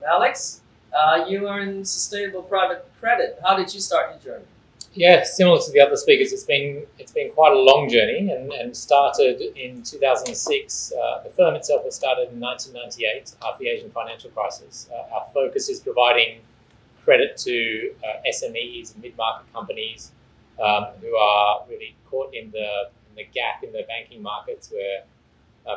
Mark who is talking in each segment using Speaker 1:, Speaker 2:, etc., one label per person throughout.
Speaker 1: Alex, you are in sustainable private credit. How did you start your journey?
Speaker 2: Yeah, similar to the other speakers, it's been quite a long journey and started in 2006. The firm itself was started in 1998 after the Asian financial crisis. Our focus is providing credit to SMEs, mid-market companies who are really caught in the gap in the banking markets where,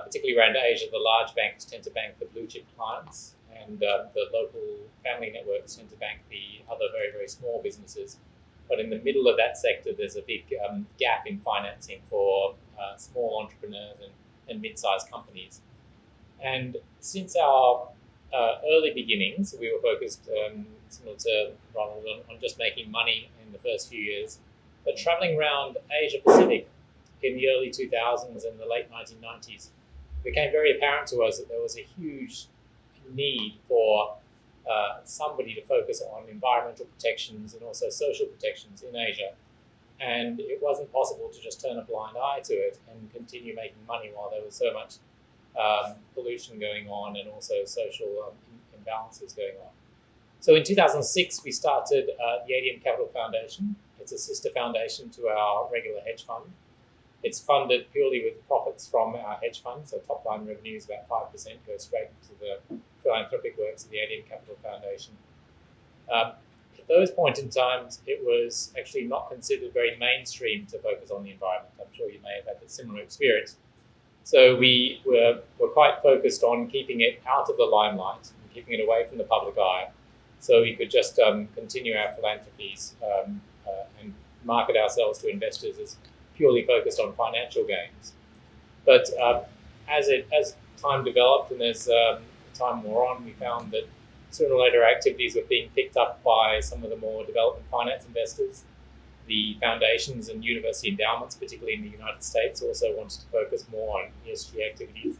Speaker 2: particularly around Asia, the large banks tend to bank the blue chip clients and the local family networks tend to bank the other very, very small businesses. But in the middle of that sector, there's a big gap in financing for small entrepreneurs and mid-sized companies. And since our early beginnings, we were focused, similar to Ronald, on just making money in the first few years. But traveling around Asia Pacific in the early 2000s and the late 1990s, it became very apparent to us that there was a huge need for somebody to focus on environmental protections and also social protections in Asia. And it wasn't possible to just turn a blind eye to it and continue making money while there was so much pollution going on and also social imbalances going on. So in 2006, we started the ADM Capital Foundation. It's a sister foundation to our regular hedge fund. It's funded purely with profits from our hedge fund, so top line revenue is about 5%, goes straight into the philanthropic works of the ADM Capital Foundation. At those points in times, it was actually not considered very mainstream to focus on the environment. I'm sure you may have had a similar experience. So we were quite focused on keeping it out of the limelight and keeping it away from the public eye, so we could just continue our philanthropies and market ourselves to investors as purely focused on financial gains. But as time developed and as time wore on, we found that sooner or later our activities were being picked up by some of the more development finance investors. The foundations and university endowments, particularly in the United States, also wanted to focus more on ESG activities.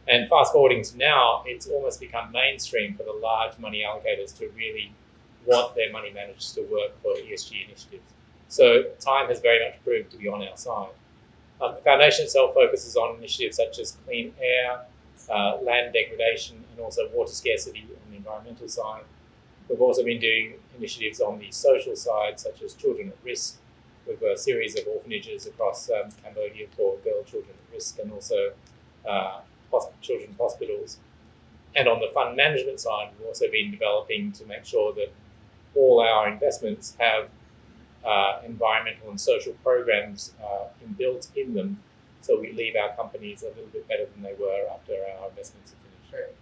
Speaker 2: And fast forwarding to now, it's almost become mainstream for the large money allocators to really want their money managed to work for ESG initiatives. So time has very much proved to be on our side. The foundation itself focuses on initiatives such as clean air, land degradation, and also water scarcity on the environmental side. We've also been doing initiatives on the social side, such as children at risk, with a series of orphanages across Cambodia for girl children at risk, and also children's hospitals. And on the fund management side, we've also been developing to make sure that all our investments have environmental and social programs inbuilt in them, so we leave our companies a little bit better than they were after our investments are finished.
Speaker 1: Great.